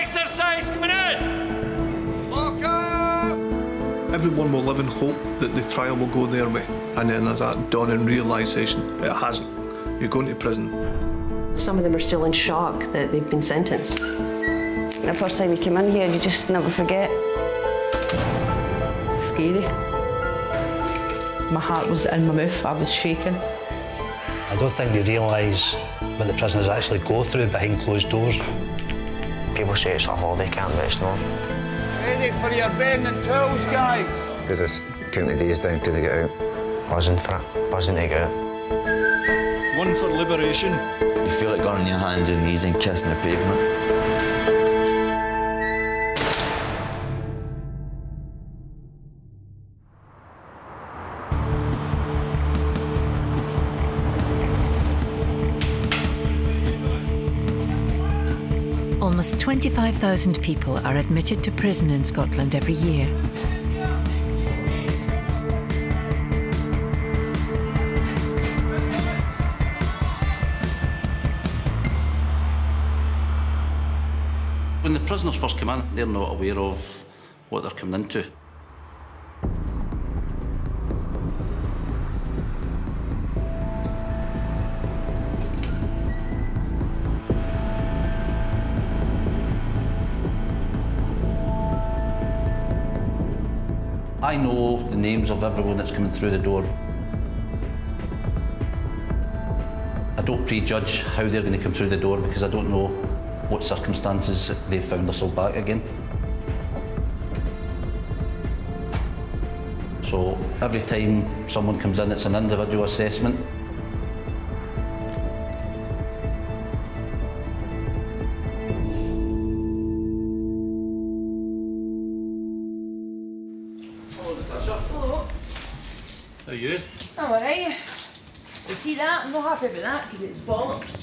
exercise coming in! Lock up! Everyone will live in hope that the trial will go their way, and then there's that dawning realisation it hasn't. You're going to prison. Some of them are still in shock that they've been sentenced. The first time you came in here, you just never forget. It's scary. My heart was in my mouth, I was shaking. I don't think we realise what the prisoners actually go through behind closed doors. People say it's a holiday camp, but it's not. Ready for your bedding and tools, guys? They just count the days down till they get out. Buzzing for it, buzzing to get out. One for liberation. You feel like going on your hands and knees and kissing the pavement. Almost 25,000 people are admitted to prison in Scotland every year. When the prisoners first come in, they're not aware of what they're coming into. I know the names of everyone that's coming through the door. I don't prejudge how they're going to come through the door because I don't know what circumstances they've found themselves back again. So every time someone comes in, it's an individual assessment. How are you? I'm all right. You see that? I'm not happy about that because it's bollocks.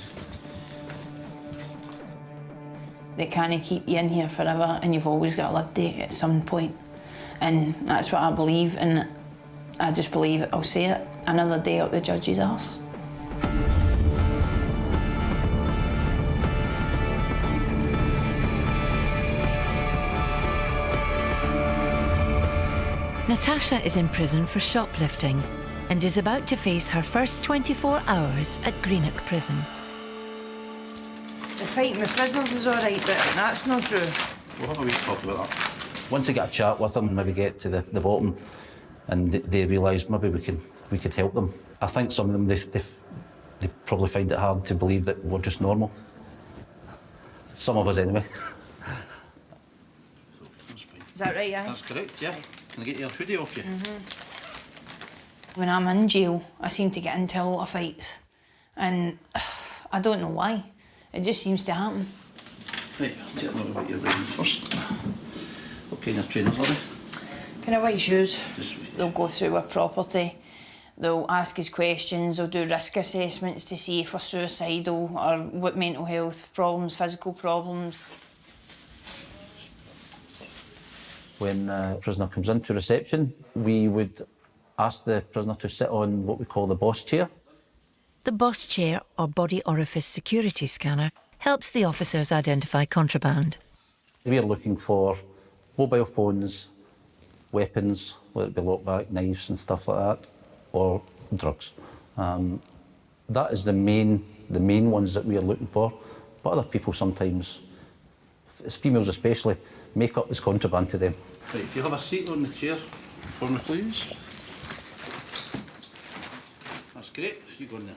They can't keep you in here forever and you've always got a live date at some point. And that's what I believe, and I just believe it. I'll say it. Another day up the judge's arse. Natasha is in prison for shoplifting and is about to face her first 24 hours at Greenock Prison. The fighting with prisoners is all right, but that's not true. We'll have a wee talk about that. Once I get a chat with them and maybe get to the bottom and they realise maybe we could help them. I think some of them, they probably find it hard to believe that we're just normal. Some of us anyway. Is that right, yeah? That's correct, yeah. Can I get your hoodie off you? When I'm in jail, I seem to get into a lot of fights. And I don't know why. It just seems to happen. Right, tell me what you're wearing first. What kind of trainers are they? Kind of white shoes. Just They'll go through our property. They'll ask us questions. They'll do risk assessments to see if we're suicidal or what mental health problems, physical problems. When a prisoner comes into reception, we would ask the prisoner to sit on what we call the boss chair. The boss chair, or body orifice security scanner, helps the officers identify contraband. We're looking for mobile phones, weapons, whether it be lockback, knives and stuff like that, or drugs. That is the main ones that we are looking for. But other people sometimes, as females especially, makeup is contraband to them. Right, if you have a seat on the chair for me, please. That's great. You go in there.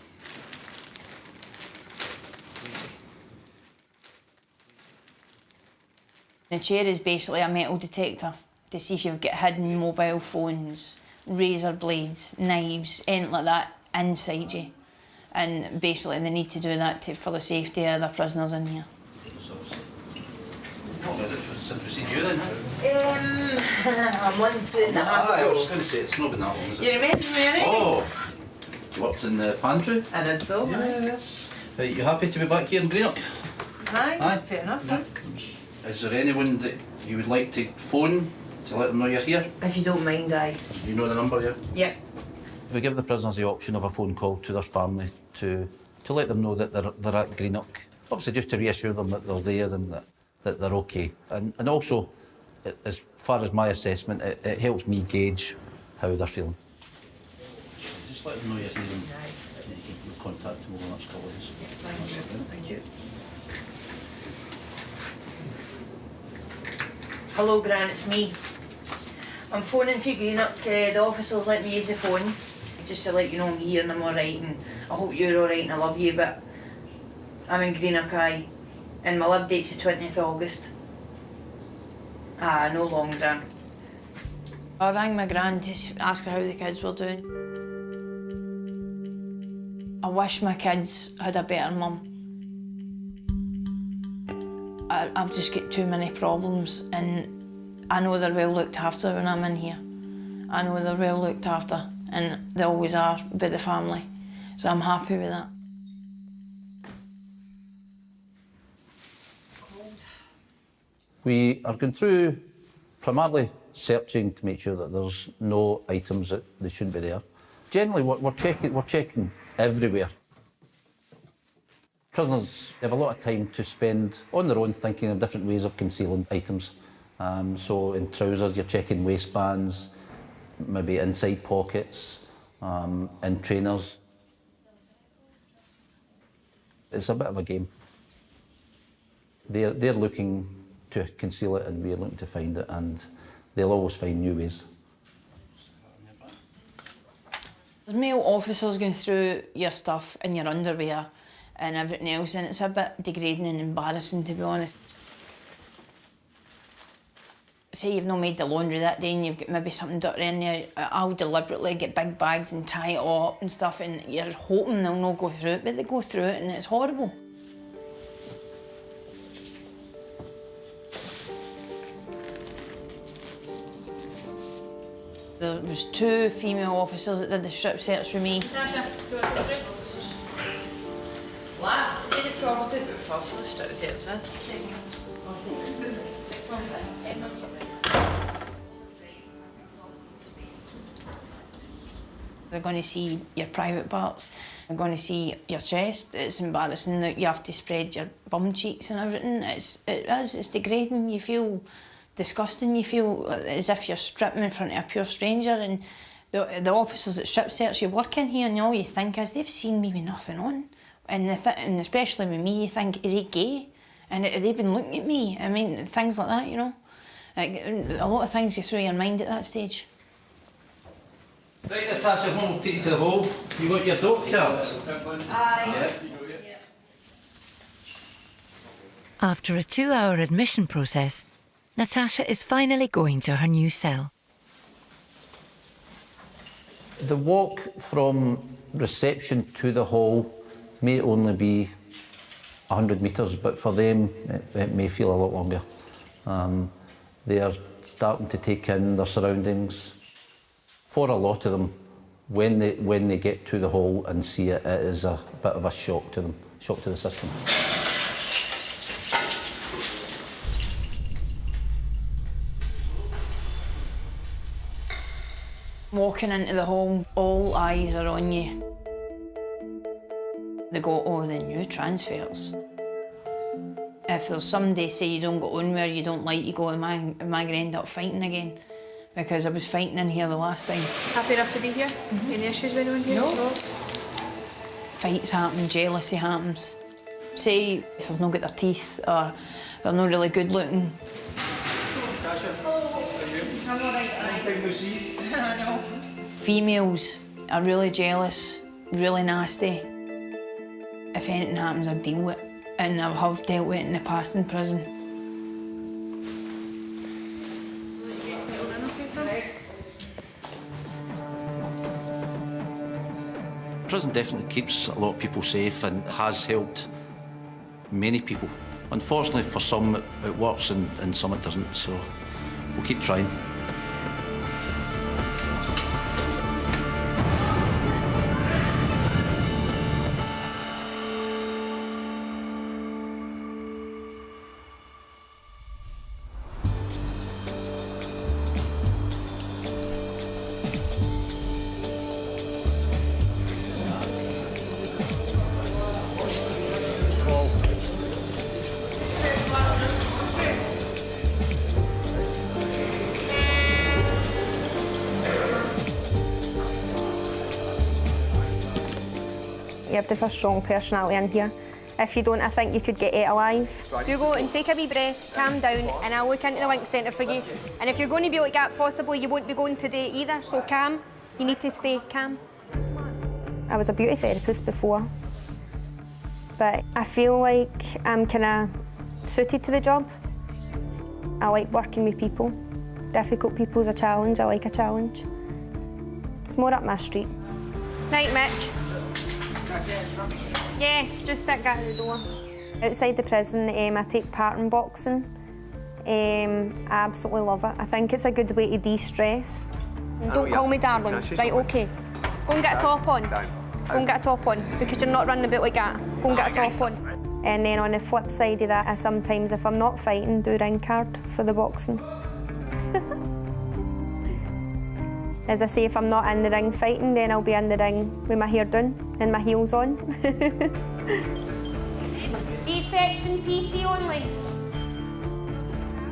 The chair is basically a metal detector to see if you've got hidden mobile phones, razor blades, knives, anything like that inside you. And basically they need to do that for the safety of the prisoners in here. What is it since we've seen you then? A month and a half I ago. was going to say, it's not been that long, is it? You remember me, right? Oh, you worked in the pantry? I did so. Yes. Right, you happy to be back here in Greenock? Aye, fair enough. Yeah. Is there anyone that you would like to phone to let them know you're here? If you don't mind, aye. You know the number, yeah? Yep. We give the prisoners the option of a phone call to their family to let them know that they're at Greenock. Obviously just to reassure them that they're there and that that they're okay. And also, as far as my assessment, it helps me gauge how they're feeling. Just let them know you're here and you can contact them over the next couple of days. Thank you. Hello, Gran, it's me. I'm phoning for Greenock. The officers let me use the phone, just to let you know I'm here and I'm alright, and I hope you're alright and I love you, but I'm in Greenock, aye, and my lib date's the 20th of August. No longer, Gran. I rang my gran to ask her how the kids were doing. I wish my kids had a better mum. I've just got too many problems, and I know they're well looked after when I'm in here. I know they're well looked after, and they always are by the family, so I'm happy with that. We are going through primarily searching to make sure that there's no items that they shouldn't be there. Generally, we're checking everywhere. Prisoners have a lot of time to spend on their own thinking of different ways of concealing items. So in trousers, you're checking waistbands, maybe inside pockets, in trainers. It's a bit of a game. They're looking to conceal it and we're looking to find it, and they'll always find new ways. There's male officers going through your stuff in your underwear and everything else, and it's a bit degrading and embarrassing, to be honest. Say you've not made the laundry that day and you've got maybe something dirty in there, I'll deliberately get big bags and tie it all up and stuff, and you're hoping they'll not go through it, but they go through it and it's horrible. There was 2 female officers that did the strip search with me. Natasha, do you want to go through? Last did the property, but first the strip search, huh? They're going to see your private parts. They're going to see your chest. It's embarrassing that you have to spread your bum cheeks and everything. It's degrading. You feel disgusting. You feel as if you're stripping in front of a pure stranger. And the officers that strip search you work in here, and all you think is they've seen me with nothing on. And especially with me, you think, are they gay? And have they been looking at me? I mean, things like that, you know. Like, a lot of things go through your mind at that stage. Right, Natasha, we'll take you to the hall. You got your dope card? Aye. Yeah. After a 2-hour admission process, Natasha is finally going to her new cell. The walk from reception to the hall may only be 100 metres, but for them it may feel a lot longer. They are starting to take in their surroundings. For a lot of them, when they get to the hall and see it, it is a bit of a shock to them, shock to the system. Walking into the hall, all eyes are on you. They go, oh, the new transfers. If there's somebody say you don't go on where you don't like, you go, am I going to end up fighting again? Because I was fighting in here the last time. Happy enough to be here? Any issues with anyone here? No. Fights happen, jealousy happens. Say if they've not got their teeth or they're not really good looking. I'm alright. I know. Females are really jealous, really nasty. If anything happens, I deal with it. And I have dealt with it in the past in prison. Prison definitely keeps a lot of people safe and has helped many people. Unfortunately, for some it works and some it doesn't, so we'll keep trying. You have to have a strong personality in here. If you don't, I think you could get ate alive. You go and take a wee breath, calm down, and I'll look into the link centre for you. And if you're going to be like that, possibly you won't be going today either, so calm. You need to stay calm. I was a beauty therapist before, but I feel like I'm kind of suited to the job. I like working with people. Difficult people is a challenge. I like a challenge. It's more up my street. Night, Mick. Yes, just stick that at the door. Outside the prison, I take part in boxing. I absolutely love it. I think it's a good way to de-stress. Don't call me darling. Right, okay. Go and get a top on. Go and get a top on, because you're not running about like that. Go and get a top on. And then on the flip side of that, I sometimes, if I'm not fighting, do ring card for the boxing. As I say, if I'm not in the ring fighting, then I'll be in the ring with my hair down and my heels on. B-section PT only.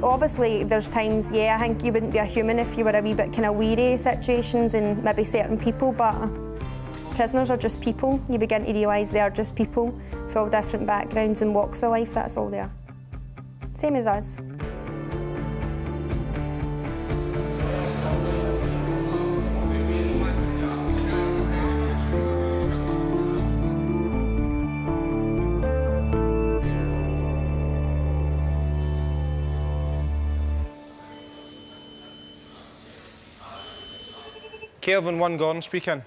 Obviously, there's times, yeah, I think you wouldn't be a human if you were a wee bit kind of weary of situations and maybe certain people, but prisoners are just people. You begin to realise they are just people, with all different backgrounds and walks of life, that's all they are. Same as us. Kelvin 1 Gordon speaking.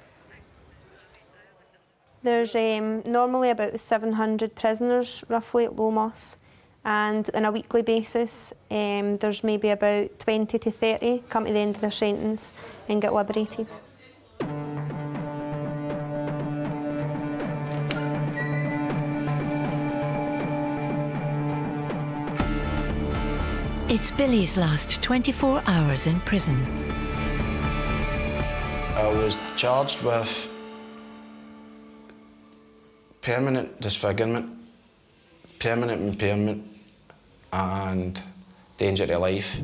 There's normally about 700 prisoners roughly at Lomos, and on a weekly basis there's maybe about 20 to 30 come to the end of their sentence and get liberated. It's Billy's last 24 hours in prison. I was charged with permanent disfigurement, permanent impairment and danger to life.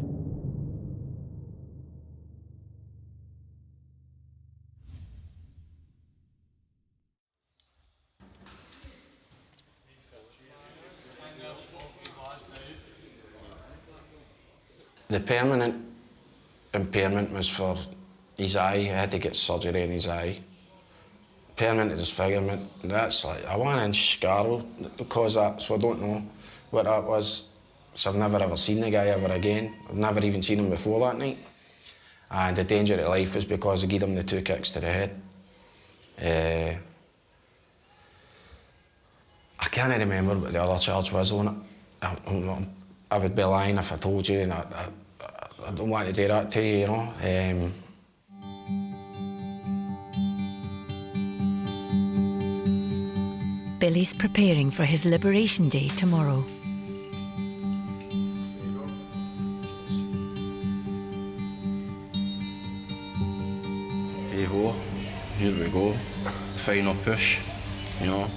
The permanent impairment was for his eye. He had to get surgery in his eye. Permanent disfigurement, that's like a 1 inch scar will cause that, so I don't know what that was. So I've never ever seen the guy ever again. I've never even seen him before that night. And the danger to life was because I gave him the 2 kicks to the head. I can't remember what the other charge was on it. I would be lying if I told you, and I don't want to do that to you, you know. Billy's preparing for his Liberation Day tomorrow. Hey ho, here we go. Final push, you know.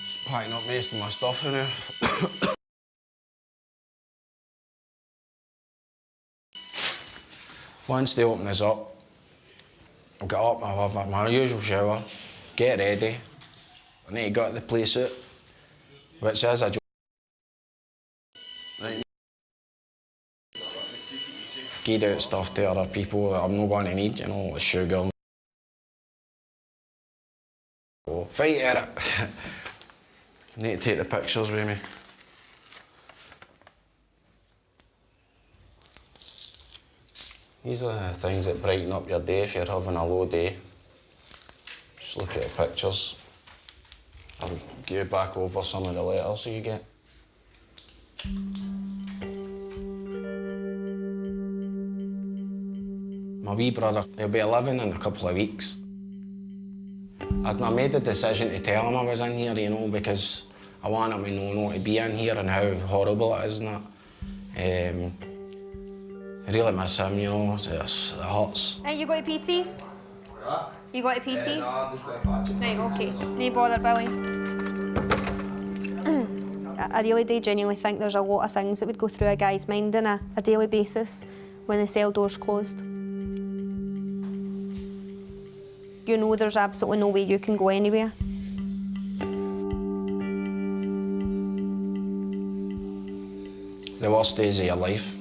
Just packing up most of my stuff in here. Once they open us up, I'll get up, I'll have my usual shower, get ready. I need to go to the play suit, which is a job. Right. Give out stuff to other people that I'm not going to need, you know, like sugar. Oh, fight at it. Need to take the pictures with me. These are the things that brighten up your day if you're having a low day. Just look at the pictures. I'll give you back over some of the letters you get. My wee brother, he'll be 11 in a couple of weeks. I made the decision to tell him I was in here, you know, because I want him to know not to be in here and how horrible it is and that. I really miss him, you know, it hurts. Right, you got a PT? What? You got a PT? No, I'm just going to patch it. Right, okay. No bother, Billy. I really do genuinely think there's a lot of things that would go through a guy's mind on a daily basis when the cell door's closed. you know there's absolutely no way you can go anywhere. The worst days of your life.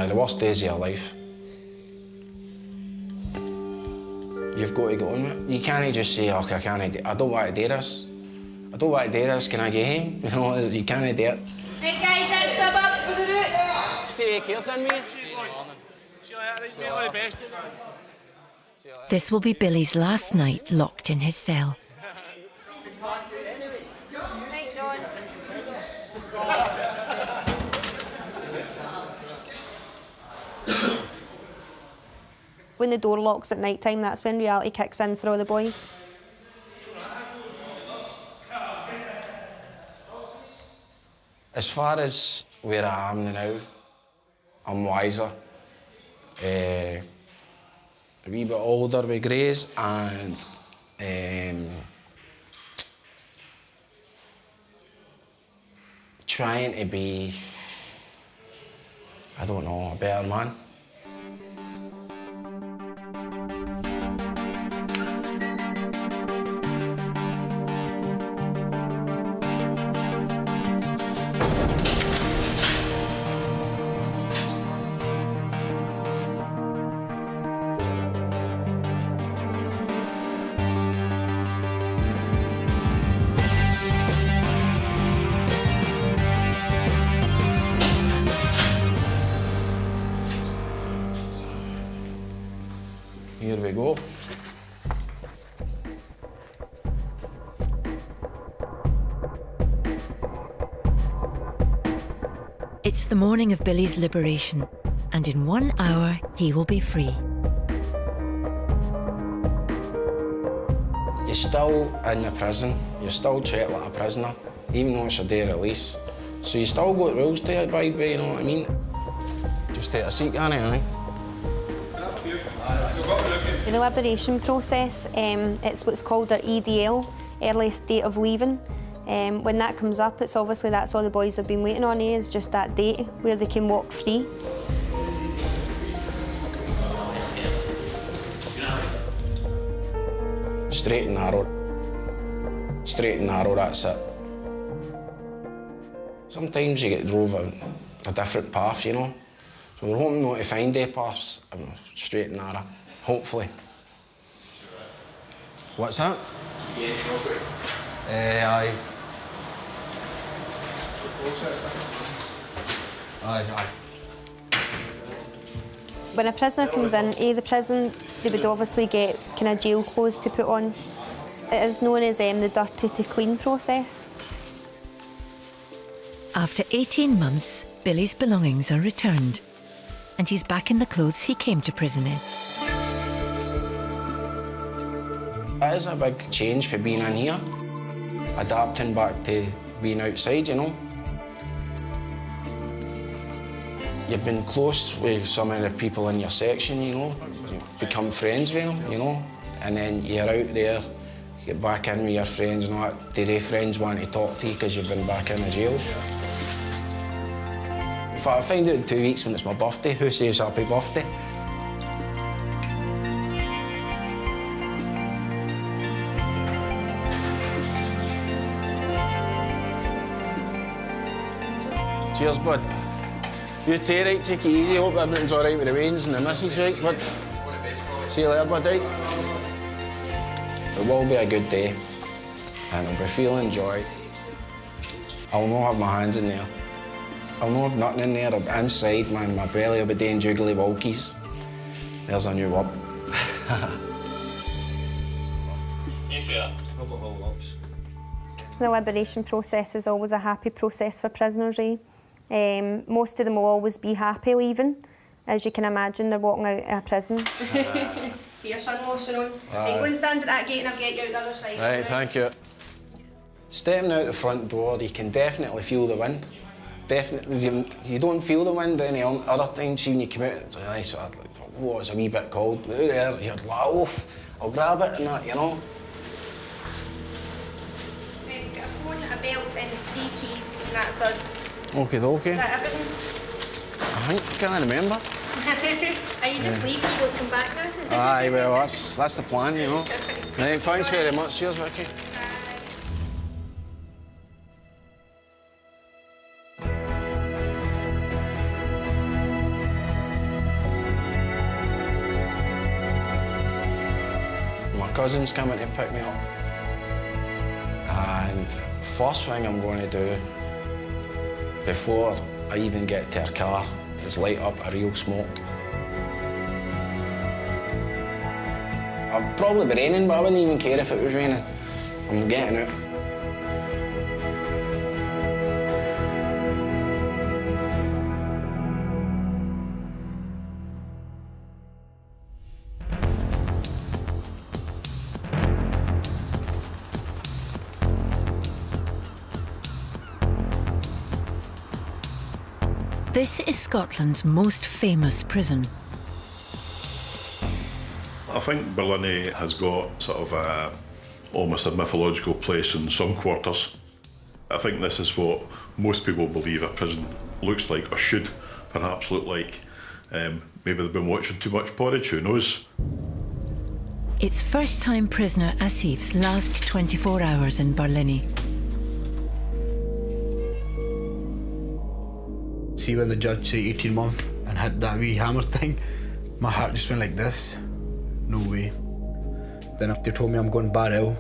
The worst days of your life. You've got to go on with it. You can't just say, "Oh, I don't want to do this. I don't want to do this, can I get home?" You know, you can't do it. Hey guys, that's the up for the route. Take care, son, mate. This will be Billy's last night locked in his cell. Right, John. When the door locks at night time, that's when reality kicks in for all the boys. As far as where I am now, I'm wiser. A wee bit older with Grace and trying to be, I don't know, a better man. Here we go. It's the morning of Billy's liberation, and in 1 hour he will be free. You're still in the prison, you're still treated like a prisoner, even though it's a day of release. So you still got rules to abide by, you know what I mean? Just take a seat, can I? The liberation process, it's what's called our EDL, earliest date of leaving. When that comes up, it's obviously that's all the boys have been waiting on, is just that date where they can walk free. Straight and narrow. Straight and narrow, that's it. Sometimes you get drove a different path, you know. So we're hoping not to find their paths, straight and narrow, hopefully. What's that? Aye. Aye. When a prisoner comes in the prison, they would obviously get kind of jail clothes to put on. It is known as the dirty to clean process. After 18 months, Billy's belongings are returned, and he's back in the clothes he came to prison in. It is a big change for being in here, adapting back to being outside, you know. You've been close with some of the people in your section, you know, you become friends with them, you know, and then you're out there, you get back in with your friends and all that. Do their friends want to talk to you because you've been back in the jail? If I find out in 2 weeks when it's my birthday, who says happy birthday? Cheers, bud. You too, right? Take it easy. Hope everything's all right with the Waynes and the missus, right, bud? See you later, bud, right? It will be a good day, and I'll be feeling joy. I'll not have my hands in there. I'll not have nothing in there. I'll be inside, man. My belly will be doing jiggly walkies. There's a new word. The liberation process is always a happy process for prisoners, eh? Most of them will always be happy leaving. As you can imagine, they're walking out of a prison. Your sun washing on. Right, go and stand at that gate and I'll get you out the other side. Right, thank you. Stepping out the front door, you can definitely feel the wind. Definitely, you don't feel the wind any other times when you come out. It's nice, it's a wee bit cold. Out there, you're like, oof, I'll grab it and that, you know. We've got a phone, a belt and 3 keys, and that's us. Okay. Is that everything? I can't remember. Are you just leaving? You won't come back now? Aye, well, that's the plan, you know. Right, thanks very much. Cheers, Vicky. My cousin's coming to pick me up. And first thing I'm going to do, before I even get to her car, is light up a real smoke. I'd probably be raining, but I wouldn't even care if it was raining. I'm getting out. This is Scotland's most famous prison. I think Barlinnie has got sort of almost a mythological place in some quarters. I think this is what most people believe a prison looks like, or should perhaps look like. Maybe they've been watching too much porridge, who knows? It's first-time prisoner Asif's last 24 hours in Barlinnie. See when the judge said 18 months and had that wee hammer thing, my heart just went like this. No way. Then they told me I'm going Barrel.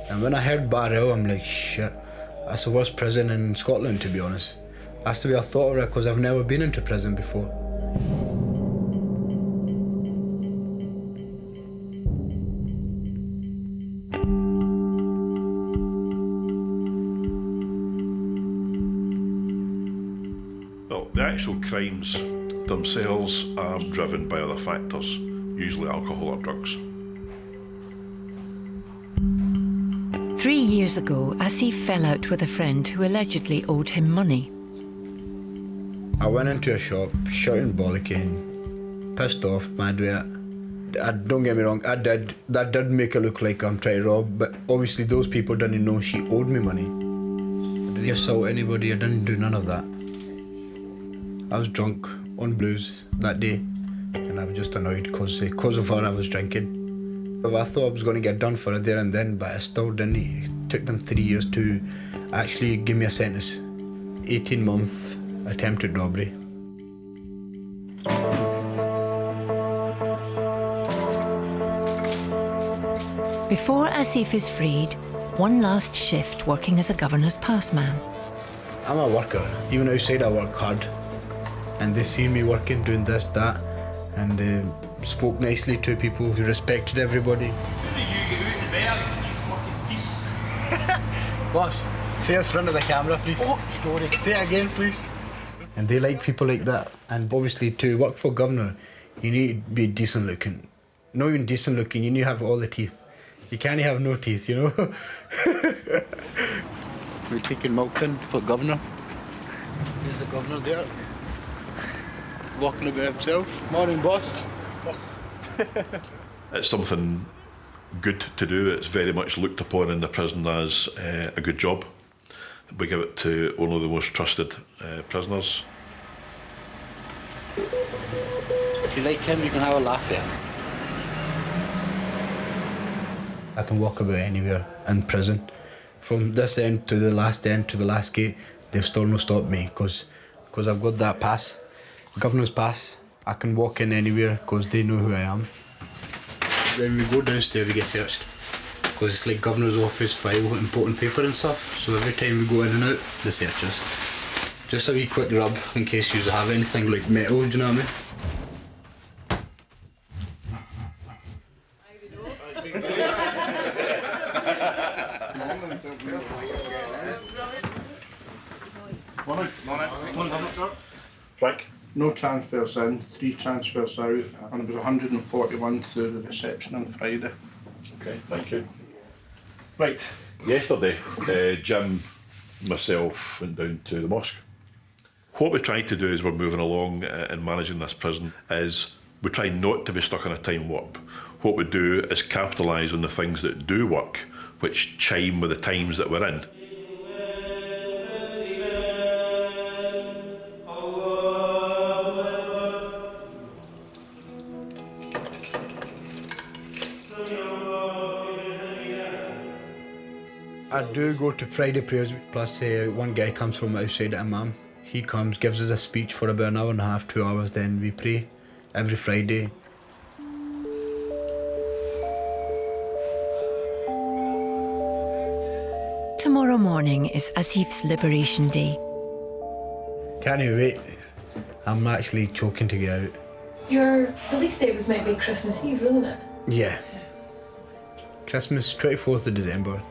And when I heard Barrel, I'm like, shit, that's the worst prison in Scotland, to be honest. That's the way I thought of it, because I've never been into prison before. Well, the actual crimes themselves are driven by other factors, usually alcohol or drugs. 3 years ago, Asif fell out with a friend who allegedly owed him money. I went into a shop, shouting bollocking, pissed off, mad with it. Don't get me wrong, that did make it look like I'm trying to rob, but obviously those people didn't know she owed me money. I didn't assault anybody, I didn't do none of that. I was drunk on booze that day, and I was just annoyed because of her I was drinking. I thought I was going to get done for it there and then, but I still didn't. It took them 3 years to actually give me a sentence. 18-month attempted robbery. Before Asif is freed, one last shift working as a governor's pass man. I'm a worker. Even outside I work hard. And they see me working, doing this, that, and spoke nicely to people who respected everybody. Boss, say in front of the camera, please. Oh, sorry. Say it again, please. And they like people like that. And obviously, to work for governor, you need to be decent looking. Not even decent looking, you need to have all the teeth. You can't have no teeth, you know? We're taking Milton for governor. There's the governor there. Walking about himself. Morning, boss. It's something good to do. It's very much looked upon in the prison as a good job. We give it to only the most trusted prisoners. If you like him, you can have a laugh at him. I can walk about anywhere in prison. From this end to the last gate, they've still not stopped me because I've got that pass, governor's pass. I can walk in anywhere because they know who I am. When we go downstairs, we get searched because it's like governor's office file, important paper and stuff. So every time we go in and out, they search us. Just a wee quick rub in case you have anything like metal, do you know what I mean? Frank? No transfers in, 3 transfers out, and it was 141 through the reception on Friday. Okay, thank you. Right, yesterday, Jim, myself went down to the mosque. What we try to do as we're moving along in managing this prison is we try not to be stuck on a time warp. What we do is capitalise on the things that do work, which chime with the times that we're in. I do go to Friday prayers, plus one guy comes from outside, Imam. He comes, gives us a speech for about an hour and a half, 2 hours, then we pray every Friday. Tomorrow morning is Asif's Liberation Day. Can't wait. I'm actually choking to get out. Your release date was meant to be Christmas Eve, wasn't it? Yeah. Christmas, 24th of December.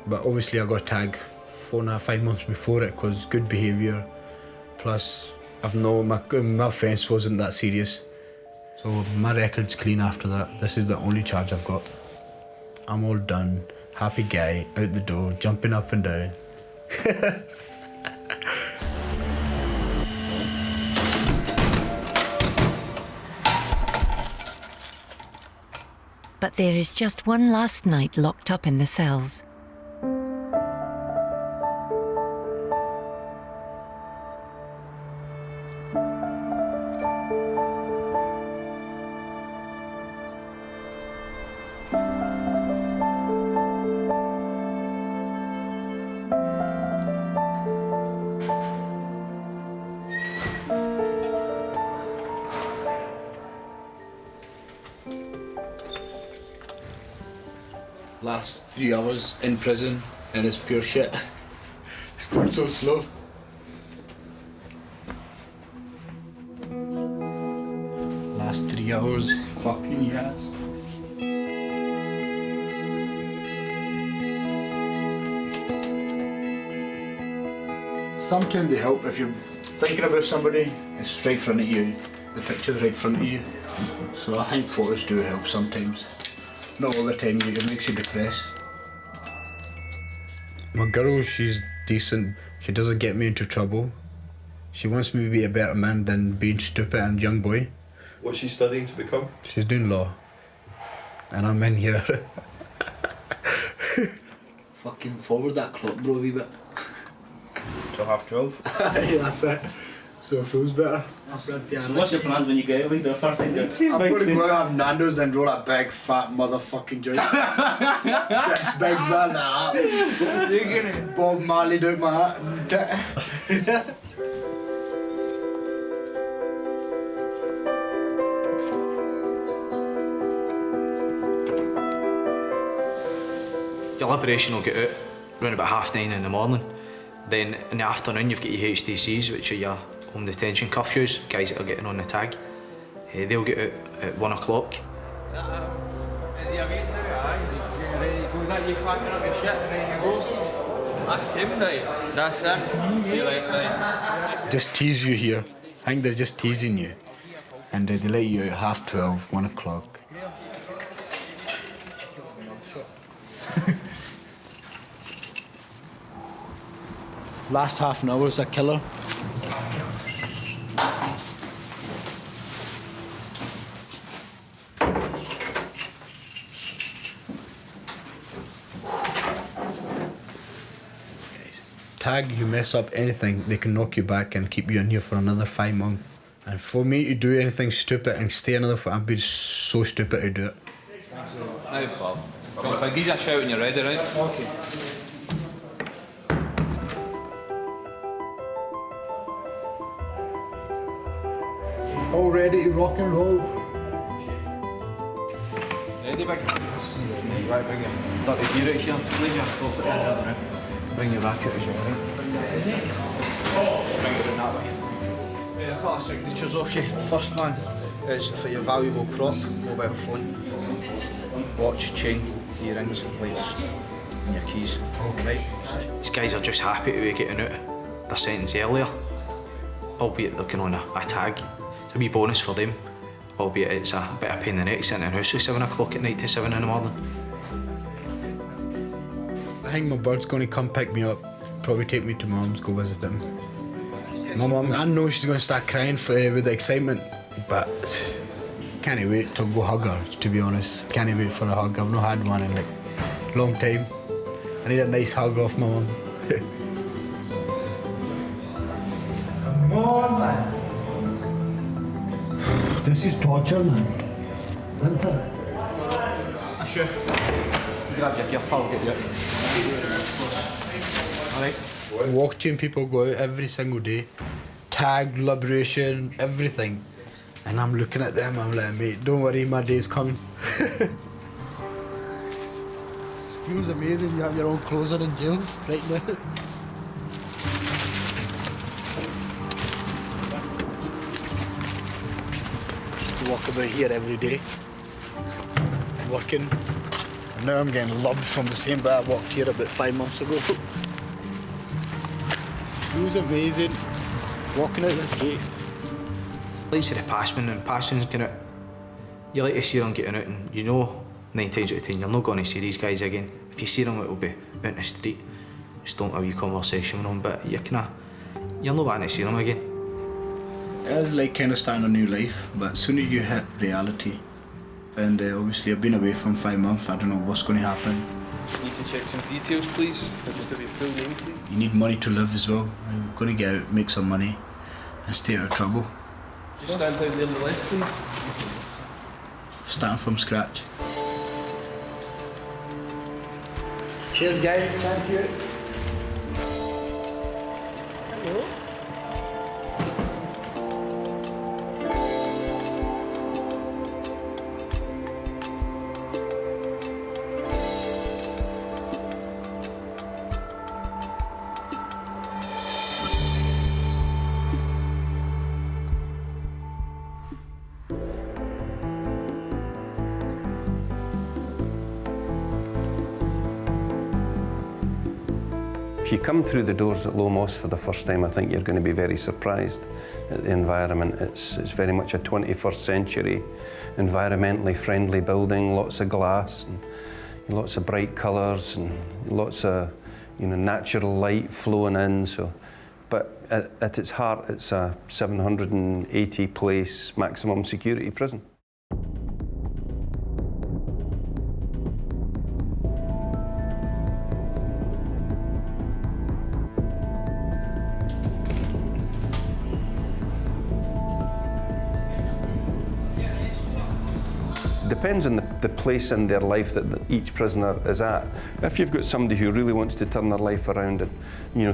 But obviously I got tagged 4.5 months before it because good behaviour. Plus, I've known my offence wasn't that serious. So my record's clean after that. This is the only charge I've got. I'm all done. Happy guy, out the door, jumping up and down. But there is just one last night locked up in the cells. Last 3 hours in prison and it's pure shit. It's going so slow. Last 3 hours, fucking yes. Sometimes they help if you're thinking about somebody, it's right in front of you. The picture's right in front of you. So I think photos do help sometimes. Not all the time, it makes you depressed. My girl, she's decent. She doesn't get me into trouble. She wants me to be a better man than being stupid and young boy. What's she studying to become? She's doing law. And I'm in here. Fucking forward that clock, bro, a wee bit. Till 12:30. Yeah, that's it. So it feels better. What's your plans when you get out? The first thing I'm going to go have Nando's, then roll a big fat motherfucking joint. This big man, that. Bob Marley do my hat. Your liberation will get out around about 9:30 in the morning. Then in the afternoon you've got your HDCs, which are your home detention curfews, guys that are getting on the tag. They'll get out at 1 o'clock. Is he awake now? Aye. Getting ready to go. Is that you packing up your shit and ready to go? That's him, right? That's it. You like, right? Just tease you here. I think they're just teasing you. And they let you out 12:30, 1 o'clock. Last half an hour is a killer. Tag, you mess up anything, they can knock you back and keep you in here for another 5 months. And for me to do anything stupid and stay another, I'd be so stupid to do it. No problem. If I give you a shout when you're ready, right? Okay. All ready to rock and roll. Ready, big? Right, bring your dirty gear out here. Leave your top it in there. Bring your racket as well, right? Bring it in that way. A couple of signatures off you. First one is for your valuable prop, mobile phone, watch, chain, earrings, lights, and your keys. Right. These guys are just happy to be getting out their sentence earlier, albeit they're going on a tag. It's a wee bonus for them, albeit it's a bit of a pain in the neck sitting in the house at 7 o'clock at night to 7 in the morning. I think my bird's going to come pick me up, probably take me to mum's, go visit them. My mum, I know she's going to start crying with the excitement, but can't wait to go hug her, to be honest. Can't wait for a hug. I've not had one in like a long time. I need a nice hug off my mum. Come on, man. This is torture, man. Isn't it? Sure. Grab your gear, pal, get you out. Alright. Watching people go out every single day, tagged, liberation, everything. And I'm looking at them, I'm like, mate, don't worry, my day's coming. It feels amazing, you have your own clothes on in jail right now. Used to walk about here every day, working. And now I'm getting loved from the same bit I walked here about 5 months ago. It feels amazing, walking out this gate. Like to the passman, and passman's going out. You like to see them getting out, and you know 9 times out of 10 you're not going to see these guys again. If you see them, it'll be out in the street. Just don't have a wee conversation with them, but you're not wanting to see them again. It was like kind of starting a new life, but as soon as you hit reality, and obviously I've been away from 5 months, I don't know what's going to happen. Just need to check some details, please. Just have your full name, please. You need money to live as well. I'm going to get out, make some money, and stay out of trouble. Just stand down there on the left, please. Starting from scratch. Cheers, guys. Thank you. If you come through the doors at Low Moss for the first time, I think you're going to be very surprised at the environment. It's very much a 21st century, environmentally friendly building, lots of glass, and lots of bright colours, and lots of natural light flowing in. But at its heart, it's a 780-place maximum security prison. Depends on the place in their life that each prisoner is at. If you've got somebody who really wants to turn their life around and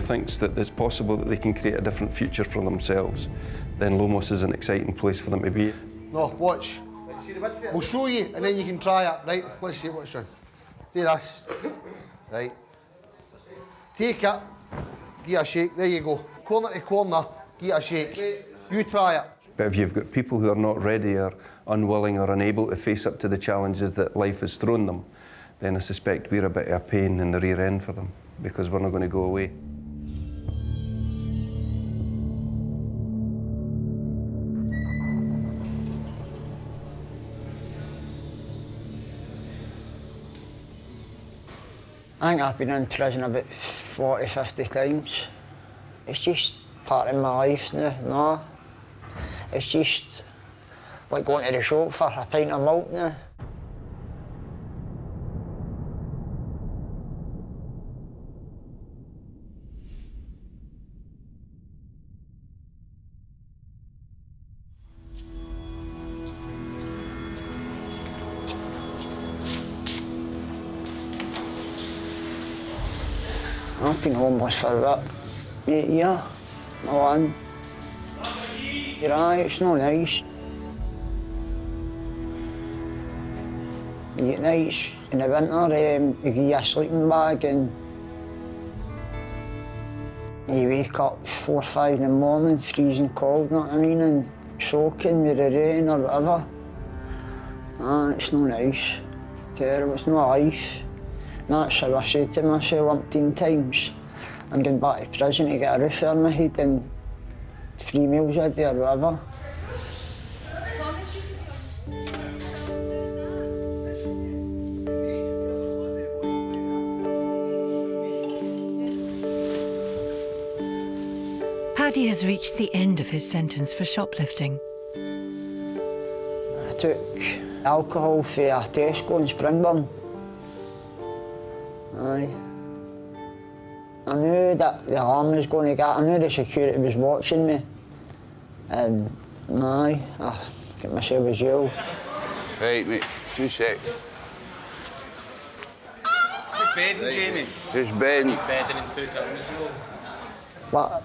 thinks that it's possible that they can create a different future for themselves, then Low Moss is an exciting place for them to be. No, watch. We'll show you and then you can try it, right? Let's see what's done. Do this, right? Take it, give it a shake, there you go. Corner to corner, give it a shake. You try it. But if you've got people who are not ready or unwilling or unable to face up to the challenges that life has thrown them, then I suspect we're a bit of a pain in the rear end for them, because we're not going to go away. I think I've been in prison about 40, 50 times. It's just part of my life now, no. It's just like going to the shop for a pint of milk now. I've been homeless for about 8 years. No, you're right, it's not nice. You get nights in the winter, you give you a sleeping bag and you wake up 4 or 5 in the morning, freezing cold, you know what I mean, and soaking with the rain or whatever. It's not nice. Terrible, it's not life. That's how I say to myself umpteen times, I'm going back to prison to get a roof over my head and 3 meals a day or whatever. Paddy has reached the end of his sentence for shoplifting. I took alcohol for a Tesco in Springburn. Aye. I knew that the alarm was going to get, I knew the security was watching me. And aye, I got myself a jail. Right, mate, 2 secs. bedding, Jamie? Just bedding. Bedding in 2 times. But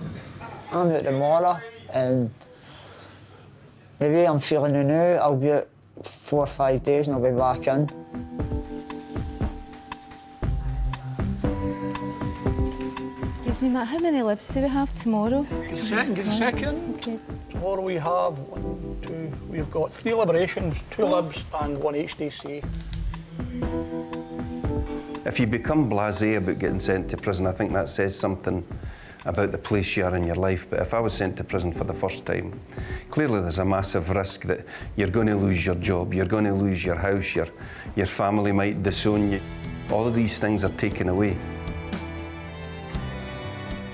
I'm out tomorrow, and the way I'm feeling now, I'll be out 4 or 5 days and I'll be back in. Excuse me, Matt, how many libs do we have tomorrow? Give us a second. Okay. Tomorrow we have we've got 3 liberations, 2 libs and 1 HDC. If you become blasé about getting sent to prison, I think that says something about the place you are in your life. But if I was sent to prison for the first time, clearly there's a massive risk that you're going to lose your job, you're going to lose your house, your family might disown you. All of these things are taken away.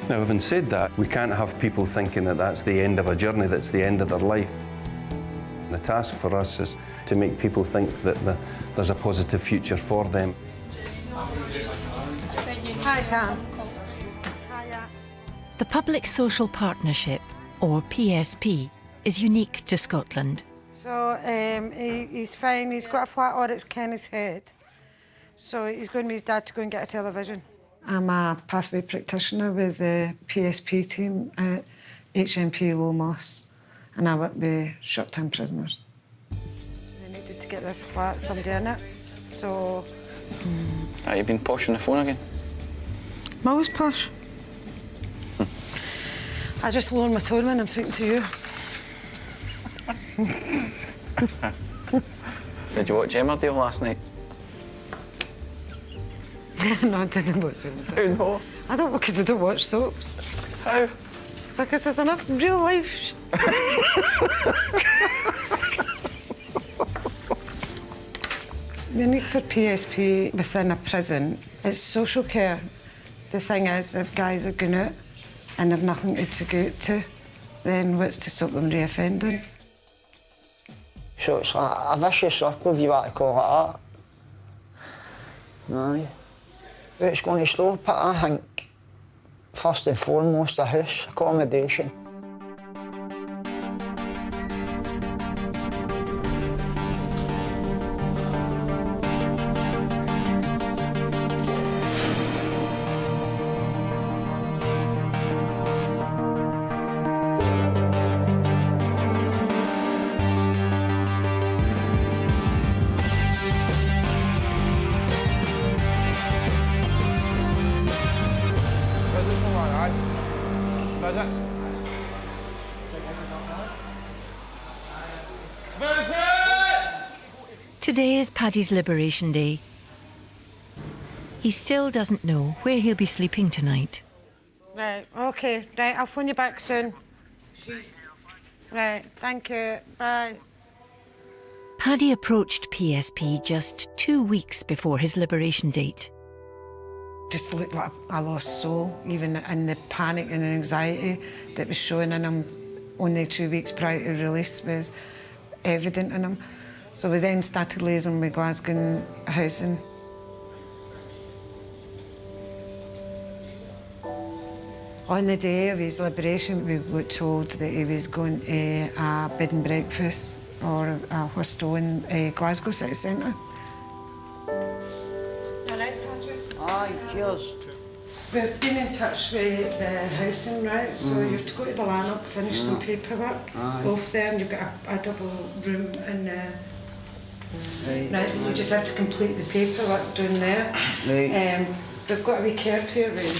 Now, having said that, we can't have people thinking that that's the end of a journey, that's the end of their life. The task for us is to make people think that there's a positive future for them. Hi, Tom. The Public Social Partnership, or PSP, is unique to Scotland. So he's fine. He's got a flat oryx in his head. So he's going with his dad to go and get a television. I'm a pathway practitioner with the PSP team at HMP Low Moss, and I work with short-term prisoners. They needed to get this flat, somebody in it, so... Are you been posh on the phone again? I'm always posh. I just lower my tone when I'm speaking to you. Did you watch Emmerdale last night? No, I didn't watch it. No. I don't, because I don't watch soaps. How? Because there's enough real life. The need for PSP within a prison is social care. The thing is, if guys are going out and they've nothing to go out to, then what's to stop them reoffending? So it's like a vicious circle, if you want to call it that. Aye. But it's going to stop it, I think, first and foremost, a house, accommodation. Today is Paddy's Liberation Day. He still doesn't know where he'll be sleeping tonight. Right, OK. Right, I'll phone you back soon. Right, thank you. Bye. Paddy approached PSP just 2 weeks before his liberation date. Just looked like a lost soul, even in the panic and anxiety that was showing in him only 2 weeks prior to release was evident in him. So we then started liaising with Glasgow Housing. On the day of his liberation, we got told that he was going to a bed and breakfast or a hostel in Glasgow City Centre. All right, Patrick? Aye, cheers. We've been in touch with the housing, right? So you have to go to Ballanop, finish some paperwork off there, and you've got a double room in there. Right, you just have to complete the paperwork down there. Right. We've got a wee caretaker room.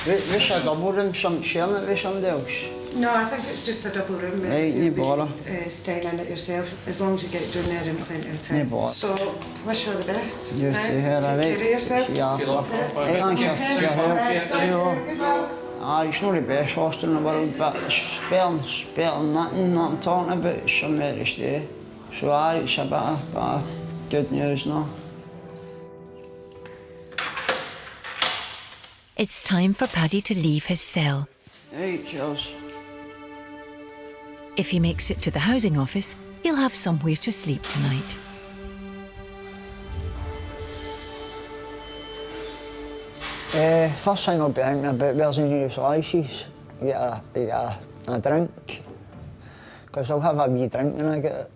What's a double room, sharing it with somebody else? No, I think it's just a double room. Right, no bother. Staying in it yourself, as long as you get it down there in plenty of time. No bother. So, wish you all the best. You too, here, all right. Take care of yourself. Yeah, thanks for your help. Aye, it's not the best hostel in the world, but it's better than nothing I'm talking about. It's somewhere to stay. So aye, it's a bit of good news now. It's time for Paddy to leave his cell. Hey, cheers. If he makes it to the housing office, he'll have somewhere to sleep tonight. First thing I'll be thinking about, where's the nearest Lyce's? Get a drink. Because I'll have a wee drink when I get it.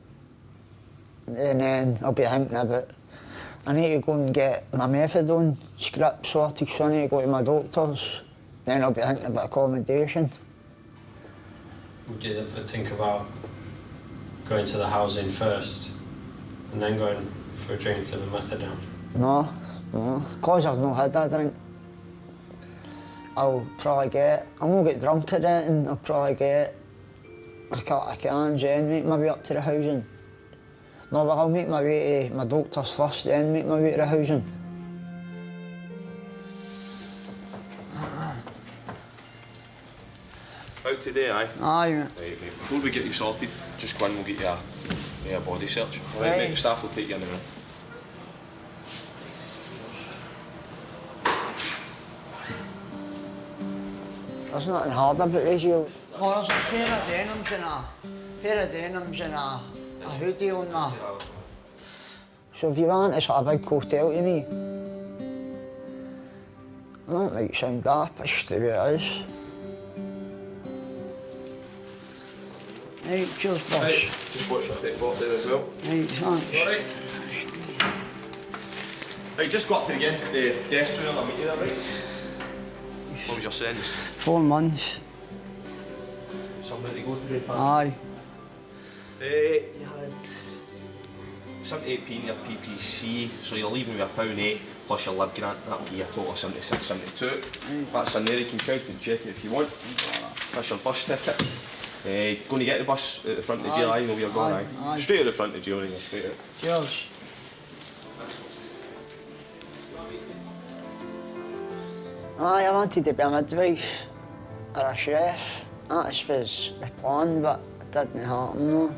And then I'll be thinking about I need to go and get my methadone script sorted, so I need to go to my doctor's. Then I'll be thinking about accommodation. Would you ever think about going to the housing first and then going for a drink of the methadone? No, no. Because I've not had that drink, I'll probably get... I won't get drunk at it, and I'll probably get... I can't then make my way up to the housing. No, but I'll make my way to my doctor's first, then make my way to the housing. Out today, aye? Aye, mate. Right, mate. Before we get you sorted, just go in, we'll get you a body search. Alright, mate, staff will take you in a minute. There's nothing hard about this, you. Oh, there's a pair of denims and a hoodie on that. So if you want, it's like a big hotel to me. I don't like sound daft, it's just the way it is. Right, cheers, boss. Right, just watch your bit there as well. Right, thanks. Alright. Right, just go up to the desk room and I'll meet you there, right? What was your sentence? 4 months. Somewhere to go today, pal? Aye. You had 78p in your PPC, so you're leaving with £1.8 plus your lib grant, that'll be a total of 76.72. That's in there, you can count and check it if you want. That's your bus ticket. Going to get the bus at the front of the jail, I know where you're going, aye. Straight at the front of the jail and you're straight out. Cheers. Aye, I wanted to be a midwife or a chef. That was the plan, but it didn't happen, no.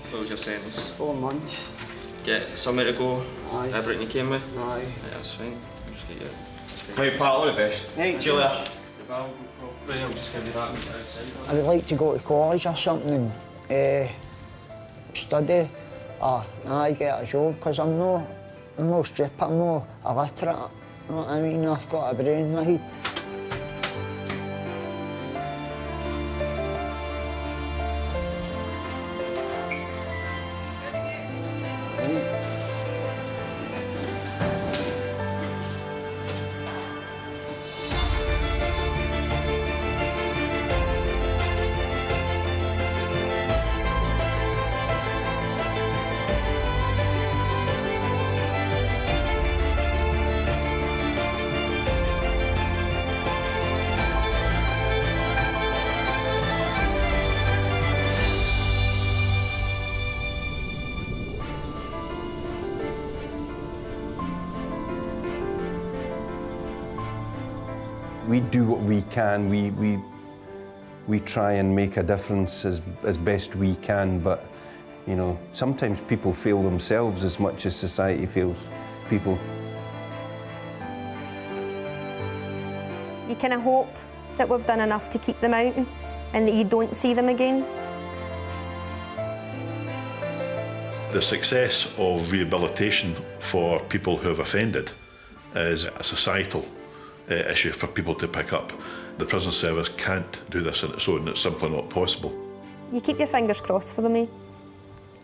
What was your sentence? 4 months. Get somewhere to go, Aye. everything you came with? Aye. Yeah, that's fine. Just get you. Right, pal, all the best. Right. See you later. I'll just give you that. I would like to go to college or something and study. Get a job, because I'm no stupid, I'm no illiterate. You know what I mean? I've got a brain in my head. We do what we can. We try and make a difference as best we can, but you know, sometimes people fail themselves as much as society fails people. You kind of hope that we've done enough to keep them out and that you don't see them again. The success of rehabilitation for people who have offended is a societal issue for people to pick up. The prison service can't do this on its own, it's simply not possible. You keep your fingers crossed for them, eh?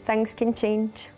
Things can change.